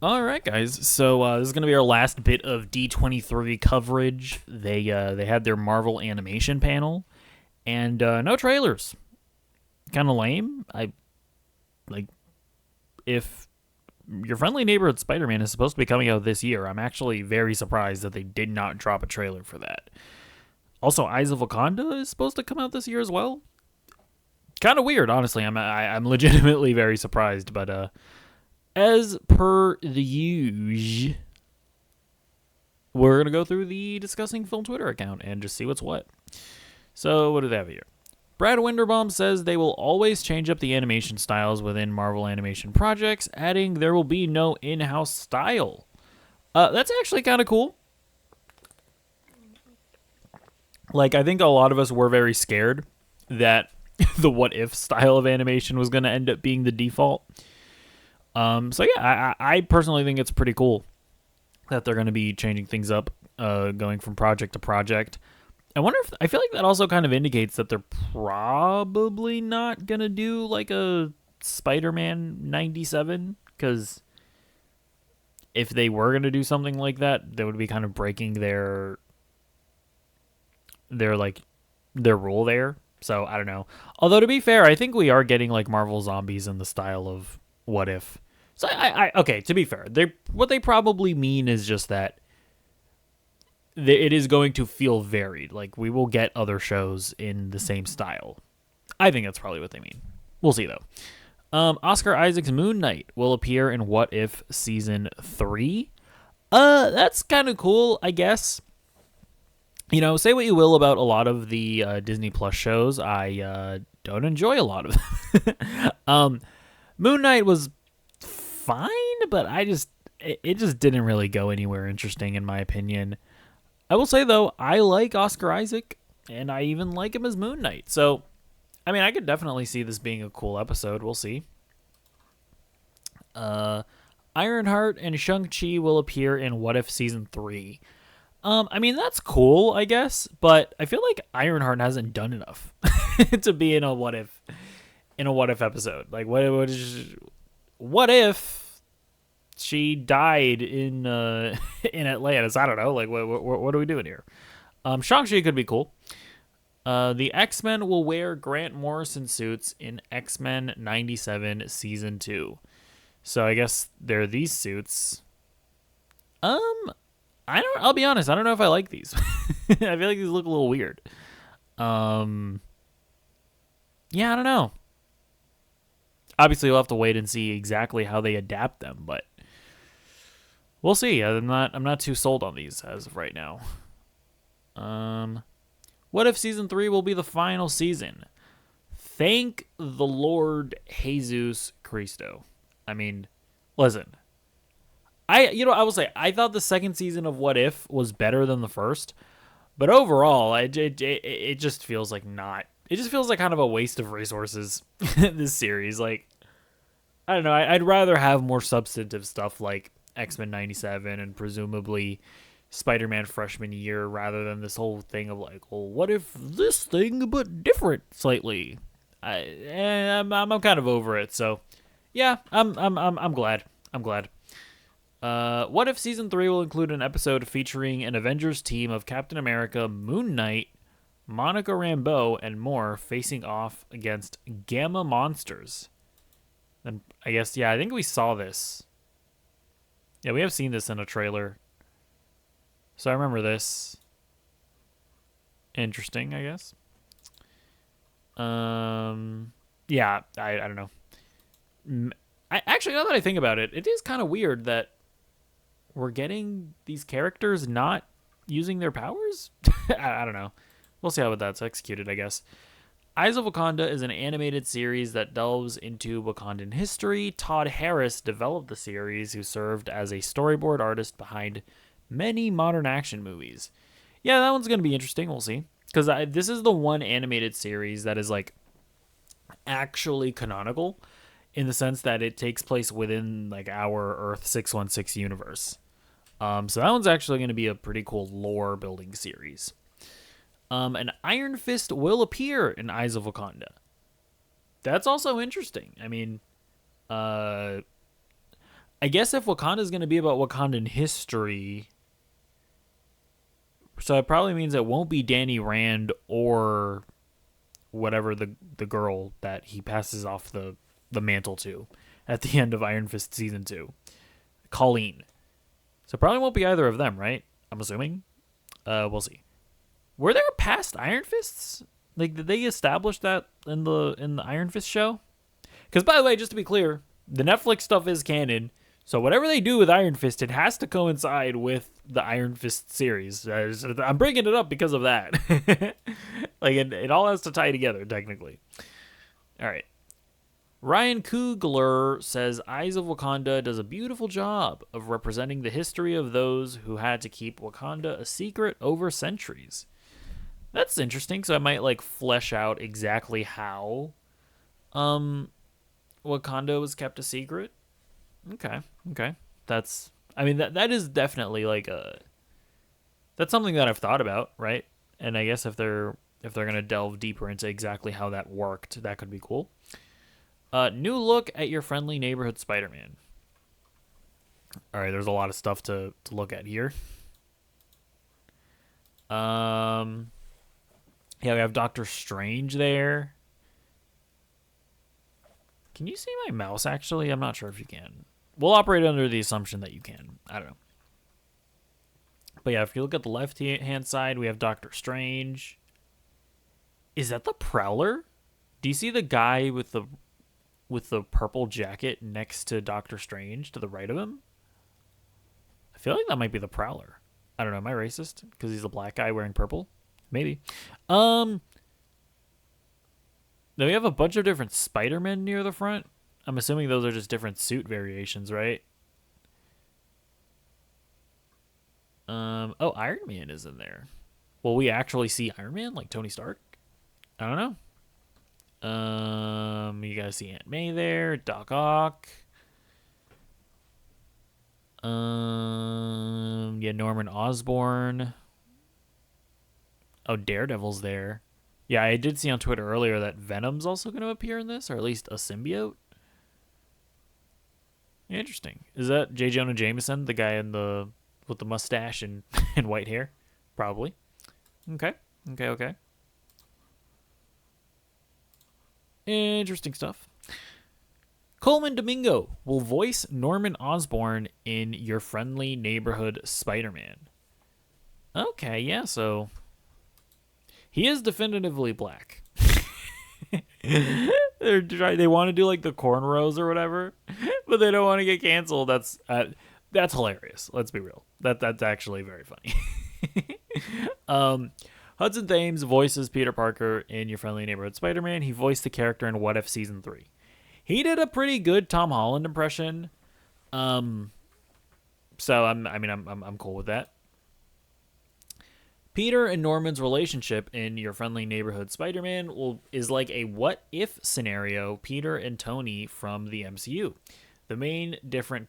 All right, guys. So this is gonna be our last bit of D23 coverage. They had their Marvel animation panel, and no trailers. Kind of lame. I like if your friendly neighborhood Spider-Man is supposed to be coming out this year. I'm actually very surprised that they did not drop a trailer for that. Also, Eyes of Wakanda is supposed to come out this year as well. Kind of weird, honestly. I'm legitimately very surprised, but as per the usual, we're going to go through the Discussing Film Twitter account and just see what's what. So, what do they have here? Brad Winderbaum says they will always change up the animation styles within Marvel animation projects, adding there will be no in-house style. That's actually kind of cool. Like, I think a lot of us were very scared that the what if style of animation was going to end up being the default. So yeah, I personally think it's pretty cool that they're going to be changing things up, going from project to project. I feel like that also kind of indicates that they're probably not going to do like a Spider-Man 97, because if they were going to do something like that, they would be kind of breaking their rule there. So I don't know. Although to be fair, I think we are getting like Marvel Zombies in the style of What If. So okay, to be fair, what they probably mean is just that it is going to feel varied. Like, we will get other shows in the same style. I think that's probably what they mean. We'll see, though. Oscar Isaac's Moon Knight will appear in What If Season 3. That's kind of cool, I guess. You know, say what you will about a lot of the Disney Plus shows. I don't enjoy a lot of them. Moon Knight was fine, but it just didn't really go anywhere interesting, in my opinion. I will say, though, I like Oscar Isaac, and I even like him as Moon Knight. So, I mean, I could definitely see this being a cool episode. We'll see. Ironheart and Shang-Chi will appear in What If Season 3. I mean, that's cool, I guess, but I feel like Ironheart hasn't done enough to be in a What If episode. Like, what if she died in in Atlantis? I don't know. Like, what are we doing here? Shang-Chi could be cool. The X-Men will wear Grant Morrison suits in X-Men 97 Season 2. So I guess they're these suits. I'll be honest, I don't know if I like these. I feel like these look a little weird. Yeah, I don't know. Obviously, we'll have to wait and see exactly how they adapt them, but we'll see. I'm not too sold on these as of right now. What if Season 3 will be the final season? Thank the Lord Jesus Cristo. I mean, listen. I will say, I thought the second season of What If was better than the first, but overall, it just feels like not. It just feels like kind of a waste of resources, this series. Like, I don't know, I'd rather have more substantive stuff like X-Men 97 and presumably Spider-Man freshman year, rather than this whole thing of like, well, what if this thing but different slightly? I'm kind of over it. So, yeah, I'm glad. I'm glad. What if Season 3 will include an episode featuring an Avengers team of Captain America, Moon Knight, Monica Rambeau, and more facing off against Gamma monsters? Then I guess, yeah, I think we saw this. Yeah, we have seen this in a trailer. So I remember this. Interesting, I guess. Yeah, I don't know. Actually, now that I think about it, it is kind of weird that we're getting these characters not using their powers? I don't know. We'll see how that's executed, I guess. Eyes of Wakanda is an animated series that delves into Wakandan history. Todd Harris developed the series, who served as a storyboard artist behind many modern action movies. Yeah, that one's going to be interesting. We'll see. Because this is the one animated series that is, like, actually canonical, in the sense that it takes place within, like, our Earth 616 universe. So that one's actually going to be a pretty cool lore building series. An Iron Fist will appear in Eyes of Wakanda. That's also interesting. I mean, I guess if Wakanda is going to be about Wakandan history, so it probably means it won't be Danny Rand or whatever the girl that he passes off the mantle to at the end of Iron Fist season 2, Colleen. So probably won't be either of them, right? I'm assuming. We'll see. Were there past Iron Fists? Like, did they establish that in the Iron Fist show? Because, by the way, just to be clear, the Netflix stuff is canon. So whatever they do with Iron Fist, it has to coincide with the Iron Fist series. I'm bringing it up because of that. Like, it all has to tie together, technically. All right. Ryan Coogler says, Eyes of Wakanda does a beautiful job of representing the history of those who had to keep Wakanda a secret over centuries. That's interesting, so I might, like, flesh out exactly how Wakanda was kept a secret. Okay. That's, I mean, that is definitely, like, that's something that I've thought about, right? And I guess if they're going to delve deeper into exactly how that worked, that could be cool. New look at your friendly neighborhood Spider-Man. All right, there's a lot of stuff to look at here. Yeah, we have Doctor Strange there. Can you see my mouse, actually? I'm not sure if you can. We'll operate under the assumption that you can. I don't know. But yeah, if you look at the left-hand side, we have Doctor Strange. Is that the Prowler? Do you see the guy with the purple jacket next to Doctor Strange to the right of him? I feel like that might be the Prowler. I don't know. Am I racist? Because he's a black guy wearing purple? Maybe. Then we have a bunch of different Spider-Men near the front. I'm assuming those are just different suit variations, right? Oh, Iron Man is in there. Will we actually see Iron Man like Tony Stark? I don't know. You guys see Aunt May there, Doc Ock. Yeah, Norman Osborn. Oh, Daredevil's there. Yeah, I did see on Twitter earlier that Venom's also going to appear in this, or at least a symbiote. Interesting. Is that J. Jonah Jameson, the guy with the mustache and white hair? Probably. Okay. Interesting stuff. Coleman Domingo will voice Norman Osborn in Your Friendly Neighborhood Spider-Man. Okay, yeah, so he is definitively black. They want to do like the cornrows or whatever, but they don't want to get canceled. That's hilarious. Let's be real. That's actually very funny. Hudson Thames voices Peter Parker in Your Friendly Neighborhood Spider-Man. He voiced the character in What If Season 3. He did a pretty good Tom Holland impression. So I'm cool with that. Peter and Norman's relationship in Your Friendly Neighborhood Spider-Man is like a what if scenario Peter and Tony from the MCU. The main difference,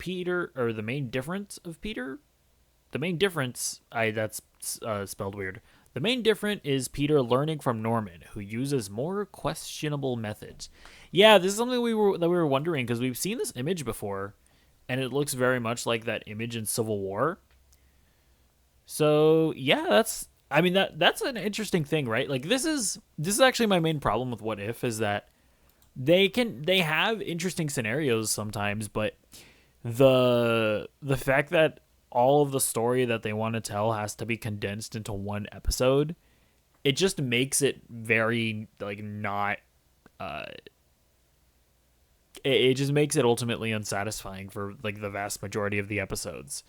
that's spelled weird. The main difference is Peter learning from Norman, who uses more questionable methods. Yeah, this is something we were wondering, because we've seen this image before, and it looks very much like that image in Civil War. So yeah, that's an interesting thing, right? Like this is actually my main problem with What If, is that they have interesting scenarios sometimes, but the fact that all of the story that they want to tell has to be condensed into one episode, it just makes it very like not it just makes it ultimately unsatisfying for like the vast majority of the episodes.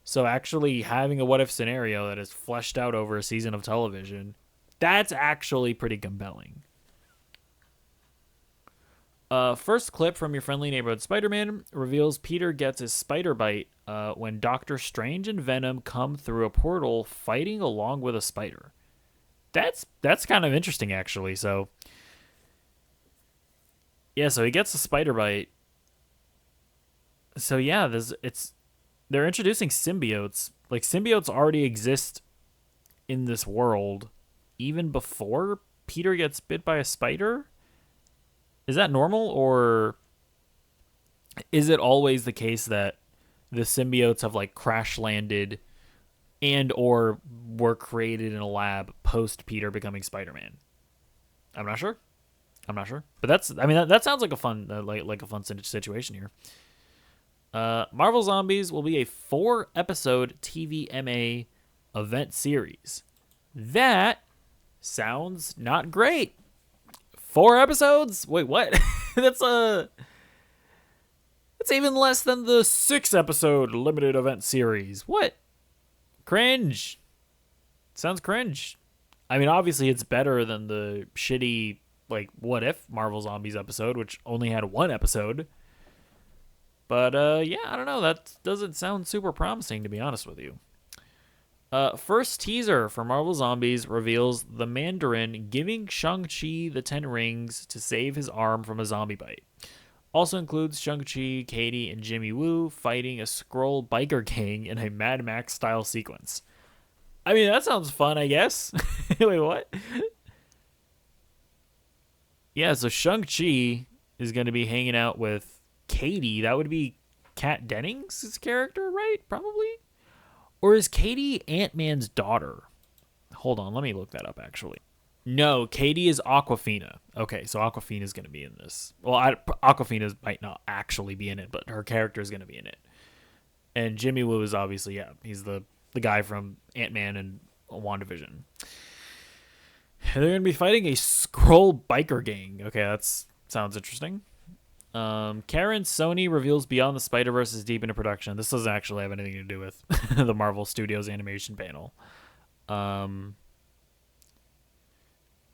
So actually having a what if scenario that is fleshed out over a season of television, that's actually pretty compelling. First clip from Your Friendly Neighborhood Spider-Man reveals Peter gets his spider bite when Doctor Strange and Venom come through a portal fighting along with a spider. That's kind of interesting, actually. So yeah, so he gets a spider bite. So yeah, they're introducing symbiotes. Like, symbiotes already exist in this world even before Peter gets bit by a spider. Is that normal, or is it always the case that the symbiotes have like crash landed and or were created in a lab post Peter becoming Spider-Man. I'm not sure. But that sounds like a fun like a fun situation here. Marvel Zombies will be a 4-episode TVMA event series. That sounds not great. 4 episodes? Wait, what? That's even less than the 6-episode limited event series. What? Cringe. Sounds cringe. I mean, obviously it's better than the shitty like What If Marvel Zombies episode, which only had 1 episode. But yeah, I don't know. That doesn't sound super promising, to be honest with you. First teaser for Marvel Zombies reveals the Mandarin giving Shang-Chi the 10 rings to save his arm from a zombie bite. Also includes Shang-Chi, Katie, and Jimmy Woo fighting a Skrull biker gang in a Mad Max-style sequence. I mean, that sounds fun, I guess. Wait, what? Yeah, so Shang-Chi is going to be hanging out with Katie. That would be Kat Dennings' character, right? Probably? Or is Katie Ant-Man's daughter? Hold on, let me look that up, actually. No, Katie is Awkwafina. Okay, so Awkwafina is going to be in this. Well, Awkwafina might not actually be in it, but her character is going to be in it. And Jimmy Woo is obviously, yeah, he's the guy from Ant-Man and WandaVision. They're going to be fighting a Skrull biker gang. Okay, that sounds interesting. Karen Sony reveals Beyond the Spider-Verse is deep into production. This doesn't actually have anything to do with the Marvel Studios animation panel.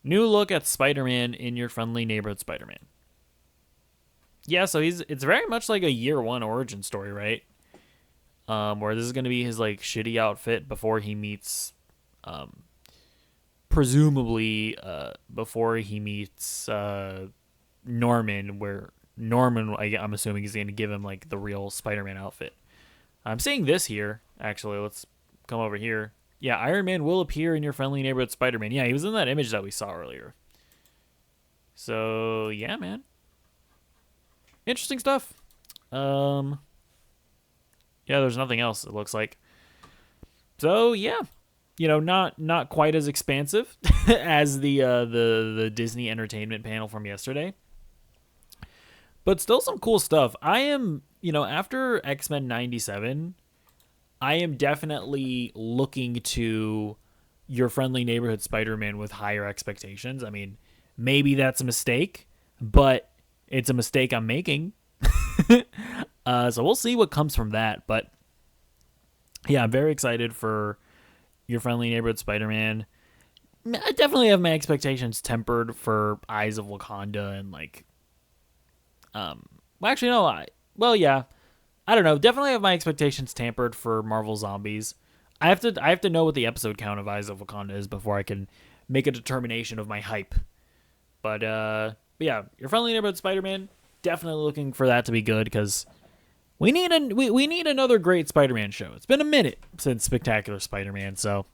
New look at Spider-Man in your friendly neighborhood Spider-Man. Yeah, so it's very much like a year 1 origin story, right? Where this is going to be his like shitty outfit before he meets, presumably before he meets Norman, where Norman, I'm assuming, is going to give him like the real Spider-Man outfit. I'm seeing this here, actually. Let's come over here. Yeah, Iron Man will appear in your friendly neighborhood Spider-Man. Yeah, he was in that image that we saw earlier. So, yeah, man. Interesting stuff. Yeah, there's nothing else, it looks like. So, yeah. You know, not quite as expansive as the Disney Entertainment panel from yesterday. But still some cool stuff. I am, after X-Men 97, I am definitely looking to your friendly neighborhood Spider-Man with higher expectations. I mean, maybe that's a mistake, but it's a mistake I'm making. So we'll see what comes from that. But yeah, I'm very excited for your friendly neighborhood Spider-Man. I definitely have my expectations tempered for Eyes of Wakanda and like, yeah. I don't know. Definitely have my expectations tempered for Marvel Zombies. I have to know what the episode count of Eyes of Wakanda is before I can make a determination of my hype. But yeah, your friendly neighborhood Spider-Man, definitely looking for that to be good because we need another great Spider-Man show. It's been a minute since Spectacular Spider-Man, so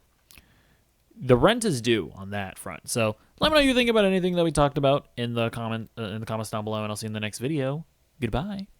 the rent is due on that front. So let me know what you think about anything that we talked about in the comments down below, and I'll see you in the next video. Goodbye.